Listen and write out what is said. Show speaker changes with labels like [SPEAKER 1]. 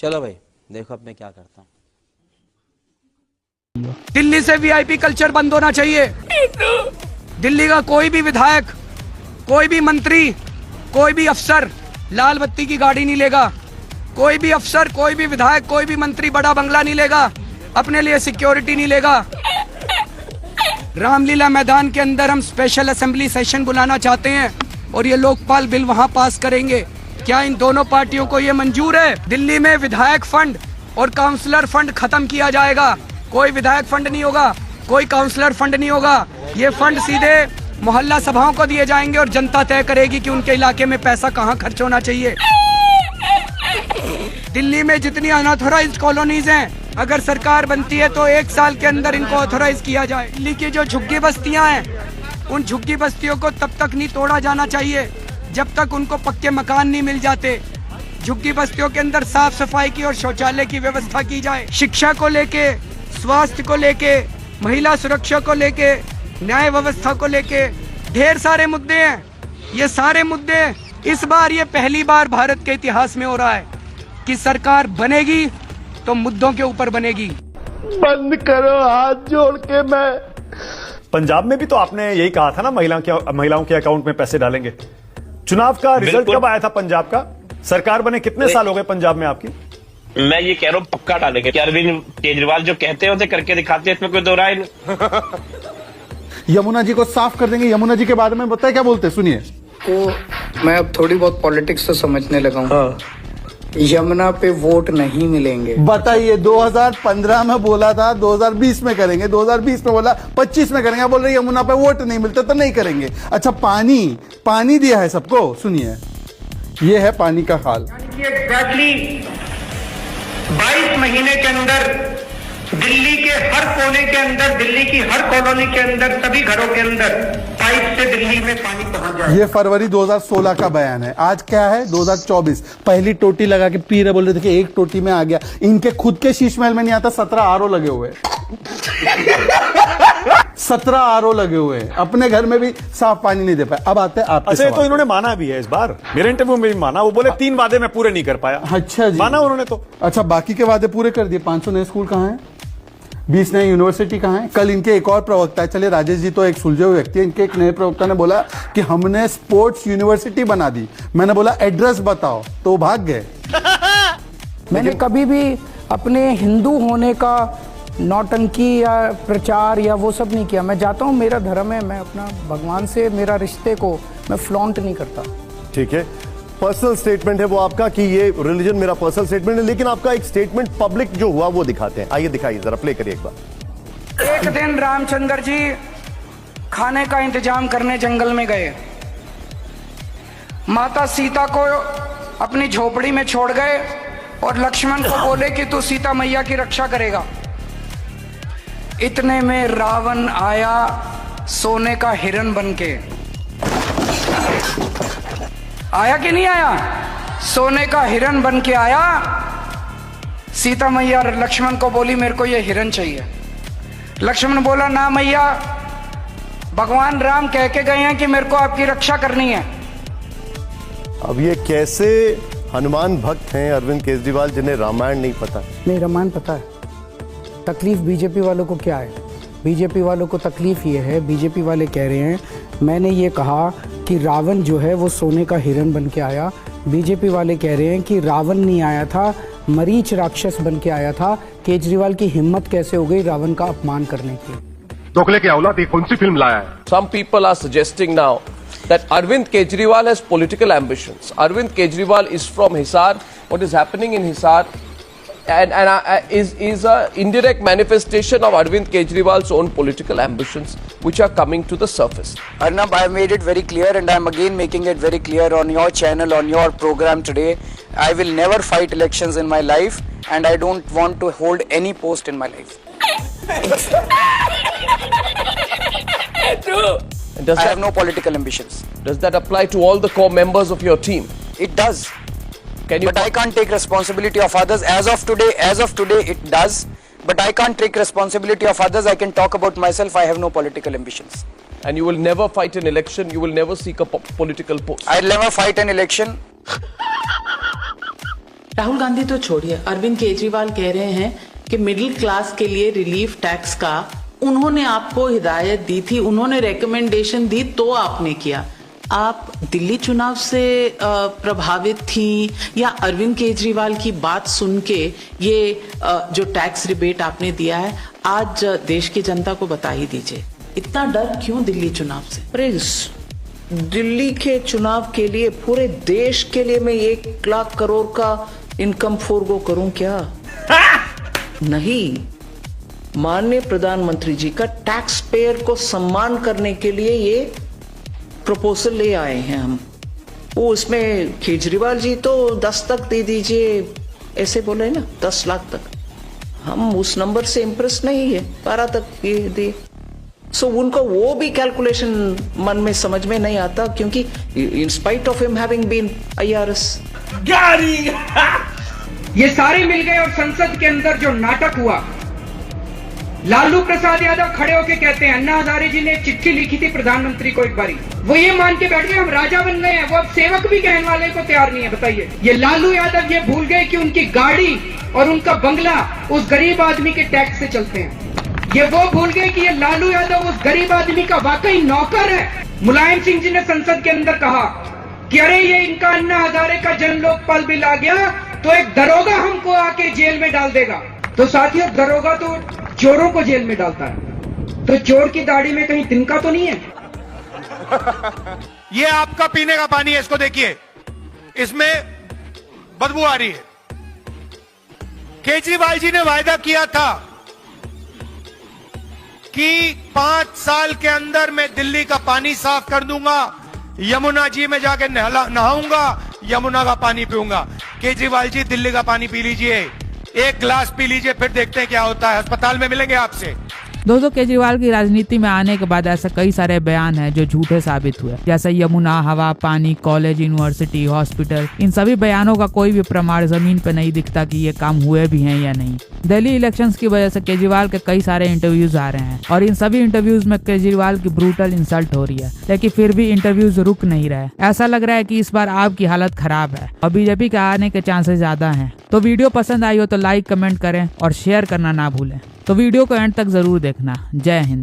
[SPEAKER 1] चलो भाई देखो अब मैं क्या करता हूँ।
[SPEAKER 2] दिल्ली से वीआईपी कल्चर बंद होना चाहिए। दिल्ली का कोई भी विधायक, कोई भी मंत्री, कोई भी अफसर लाल बत्ती की गाड़ी नहीं लेगा। कोई भी अफसर, कोई भी विधायक, कोई भी मंत्री बड़ा बंगला नहीं लेगा, अपने लिए सिक्योरिटी नहीं लेगा। रामलीला मैदान के अंदर हम स्पेशल असेंबली सेशन बुलाना चाहते हैं और ये लोकपाल बिल वहां पास करेंगे। क्या इन दोनों पार्टियों को ये मंजूर है? दिल्ली में विधायक फंड और काउंसलर फंड खत्म किया जाएगा। कोई विधायक फंड नहीं होगा, कोई काउंसलर फंड नहीं होगा। ये फंड सीधे मोहल्ला सभाओं को दिए जाएंगे और जनता तय करेगी कि उनके इलाके में पैसा कहाँ खर्च होना चाहिए। दिल्ली में जितनी अनऑथोराइज्ड कॉलोनीज हैं, अगर सरकार बनती है तो 1 साल के अंदर इनको ऑथोराइज किया जाए। दिल्ली की जो झुग्गी बस्तियां हैं, उन झुग्गी बस्तियों को तब तक नहीं तोड़ा जाना चाहिए जब तक उनको पक्के मकान नहीं मिल जाते। झुग्गी बस्तियों के अंदर साफ सफाई की और शौचालय की व्यवस्था की जाए। शिक्षा को लेके, स्वास्थ्य को लेके, महिला सुरक्षा को लेके, न्याय व्यवस्था को लेके ढेर सारे मुद्दे हैं। ये सारे मुद्दे इस बार, ये पहली बार भारत के इतिहास में हो रहा है कि सरकार बनेगी तो मुद्दों के ऊपर बनेगी।
[SPEAKER 3] बंद करो हाथ जोड़ के। मैं
[SPEAKER 4] पंजाब में भी तो आपने यही कहा था ना, महिलाओं के अकाउंट में पैसे डालेंगे। चुनाव का रिजल्ट कब आया था पंजाब का? सरकार बने कितने साल हो गए पंजाब में आपकी?
[SPEAKER 5] मैं ये कह रहा हूँ पक्का डालेंगे। अरविंद केजरीवाल जो कहते हैं उसे करके दिखाते हैं, इसमें कोई दो राय नहीं।
[SPEAKER 3] यमुना जी को साफ कर देंगे। यमुना जी के बारे में बताए क्या बोलते, सुनिए।
[SPEAKER 6] तो मैं अब थोड़ी बहुत पॉलिटिक्स तो समझने लगा हूँ। यमुना पे वोट नहीं मिलेंगे।
[SPEAKER 3] बताइए, 2015 में बोला था 2020 में करेंगे, 2020 में बोला 25 में करेंगे, बोल रहे यमुना पे वोट नहीं मिलते तो नहीं करेंगे। अच्छा, पानी दिया है सबको, सुनिए ये है पानी का हाल।
[SPEAKER 7] एग्जैक्टली 22 महीने के अंदर दिल्ली के हर कोने के अंदर, दिल्ली की हर कॉलोनी के अंदर, सभी घरों के अंदर पाइप से दिल्ली में पानी पहुंच जाए।
[SPEAKER 3] ये फरवरी 2016 का बयान है। आज क्या है 2024। पहली टोटी लगा के पी रहे, बोल रहे थे कि एक टोटी में आ गया। इनके खुद के शीश महल में नहीं आता, 17 आरओ लगे हुए 17 आरओ लगे हुए हैं। अपने घर में भी साफ पानी नहीं दे पाए। अब आते हैं आपके
[SPEAKER 4] अच्छा, तो इन्होंने माना भी है इस बार, मेरे इंटरव्यू में भी माना। वो बोले 3 वादे मैं पूरे नहीं कर पाया।
[SPEAKER 3] अच्छा जी,
[SPEAKER 4] माना उन्होंने तो।
[SPEAKER 3] अच्छा, बाकी के वादे पूरे कर दिए। 500 नए स्कूल कहाँ हैं? 20 नए यूनिवर्सिटी कहाँ है? कल इनके एक और प्रवक्ता है, चलिए राजेश जी तो एक सुलझे हुए व्यक्ति है, इनके एक नए प्रवक्ता ने बोला कि हमने स्पोर्ट्स यूनिवर्सिटी बना दी। मैंने बोला एड्रेस बताओ, तो भाग गए।
[SPEAKER 6] मैंने कभी भी अपने हिंदू होने का नौटंकी या प्रचार या वो सब नहीं किया। मैं जाता हूँ, मेरा धर्म है, मैं अपना भगवान से मेरा रिश्ते को मैं फ्लॉन्ट नहीं करता।
[SPEAKER 8] ठीक है, पर्सनल स्टेटमेंट है वो आपका कि ये रिलीजन मेरा पर्सनल स्टेटमेंट है, लेकिन आपका एक स्टेटमेंट पब्लिक जो हुआ वो दिखाते हैं। आइए दिखाइए जरा, प्ले करिए एक बार।
[SPEAKER 6] एक दिन रामचंद्र जी खाने का इंतजाम करने जंगल में गए। माता सीता को अपनी झोपड़ी में छोड़ गए और लक्ष्मण को बोले कि तू सीता मैया की रक्षा करेगा। इतने में रावण आया सोने का हिरण बनके। आया कि नहीं आया? सोने का हिरण बन के आया। सीता मैया लक्ष्मण को बोली मेरे को ये हिरण चाहिए। लक्ष्मण बोला ना मैया, भगवान राम कह के गए हैं कि मेरे को आपकी रक्षा करनी है।
[SPEAKER 8] अब ये कैसे हनुमान भक्त हैं अरविंद केजरीवाल जिन्हें रामायण नहीं पता?
[SPEAKER 6] नहीं, रामायण पता है। तकलीफ बीजेपी वालों को क्या है? बीजेपी वालों को तकलीफ ये है, बीजेपी वाले कह रहे हैं मैंने ये कहा कि रावण जो है वो सोने का हिरण बन के आया। बीजेपी वाले कह रहे हैं कि रावण नहीं आया था, मरीच राक्षस बन के आया था। केजरीवाल की हिम्मत कैसे हो गई रावण का अपमान करने की?
[SPEAKER 9] दोगले की औलाद ये कौन सी फिल्म लाया है?
[SPEAKER 10] Some people are suggesting now that Arvind Kejriwal has political ambitions. Arvind Kejriwal is from Hisar. What is happening in Hisar is a indirect manifestation of Arvind Kejriwal's own political ambitions, which are coming to the surface.
[SPEAKER 6] Arnab, I have made it very clear, and I am again making it very clear on your channel, on your program today. I will never fight elections in my life, and I don't want to hold any post in my life. I have no political ambitions.
[SPEAKER 10] Does that apply to all the core members of your team?
[SPEAKER 6] It does. But I can't take responsibility of others. As of today, it does. But I can't take responsibility of others. I can talk about myself. I have no political ambitions.
[SPEAKER 10] And you will never fight an election. You will never seek a political post.
[SPEAKER 6] I'll never fight an election.
[SPEAKER 11] Rahul Gandhi तो छोड़िए, अरविंद केजरीवाल कह रहे हैं कि middle class के लिए relief tax का उन्होंने आपको हिदायत दी थी, उन्होंने रेकमेंडेशन दी तो आपने किया। आप दिल्ली चुनाव से प्रभावित थी या अरविंद केजरीवाल की बात सुन के ये जो टैक्स रिबेट आपने दिया है आज देश की जनता को बता ही दीजिए, इतना डर क्यों दिल्ली चुनाव से?
[SPEAKER 12] प्लीज, दिल्ली के चुनाव के लिए, पूरे देश के लिए मैं 1 लाख करोड़ का इनकम फोरगो करूं क्या? नहीं, माननीय प्रधानमंत्री जी का टैक्स पेयर को सम्मान करने के लिए ये प्रपोजल ले आए हैं हम। वो उसमें केजरीवाल जी तो 10 तक दे दीजिए ऐसे बोले ना, 10 लाख तक। हम उस नंबर से इम्प्रेस नहीं है, 12 तक ये दे। सो उनको वो भी कैलकुलेशन मन में समझ में नहीं आता, क्योंकि in spite of him having been IRS।
[SPEAKER 2] ये सारे मिल गए और संसद के अंदर जो नाटक हुआ, लालू प्रसाद यादव खड़े होके कहते हैं अन्ना हजारे जी ने चिट्ठी लिखी थी प्रधानमंत्री को एक बारी, वो ये मान के बैठ गए हम राजा बन गए हैं, वो अब सेवक भी कहने वाले को तैयार नहीं है। बताइए, ये लालू यादव ये भूल गए कि उनकी गाड़ी और उनका बंगला उस गरीब आदमी के टैक्स से चलते हैं। ये वो भूल गए कि ये लालू यादव उस गरीब आदमी का वाकई नौकर है। मुलायम सिंह जी ने संसद के अंदर कहा कि अरे ये इनका अन्ना हजारे का जन लोकपाल बिल आ गया तो एक दरोगा हमको आके जेल में डाल देगा। तो साथियों, दरोगा तो चोरों को जेल में डालता है, तो चोर की दाढ़ी में कहीं तिनका तो नहीं है?
[SPEAKER 7] ये आपका पीने का पानी है, इसको देखिए, इसमें बदबू आ रही है। केजरीवाल जी ने वायदा किया था कि 5 साल के अंदर मैं दिल्ली का पानी साफ कर दूंगा, यमुना जी में जाके नहाऊंगा, यमुना का पानी पीऊंगा। केजरीवाल जी, दिल्ली का पानी पी लीजिए, 1 गिलास पी लीजिए, फिर देखते हैं क्या होता है। अस्पताल में मिलेंगे आपसे।
[SPEAKER 13] दोस्तों, केजरीवाल की राजनीति में आने के बाद ऐसे कई सारे बयान हैं जो झूठे साबित हुए, जैसे यमुना, हवा, पानी, कॉलेज, यूनिवर्सिटी, हॉस्पिटल। इन सभी बयानों का कोई भी प्रमाण जमीन पे नहीं दिखता कि ये काम हुए भी हैं या नहीं। दिल्ली इलेक्शंस की वजह से केजरीवाल के कई सारे इंटरव्यूज आ रहे हैं और इन सभी इंटरव्यूज में केजरीवाल की ब्रूटल इंसल्ट हो रही है, लेकिन फिर भी इंटरव्यूज रुक नहीं रहे। ऐसा लग रहा है कि इस बार आपकी हालत खराब है और बीजेपी के आने के चांसेस ज्यादा हैं। तो वीडियो पसंद आई हो तो लाइक, कमेंट करें और शेयर करना ना भूलें। तो वीडियो को एंड तक जरूर देखना। जय हिंद।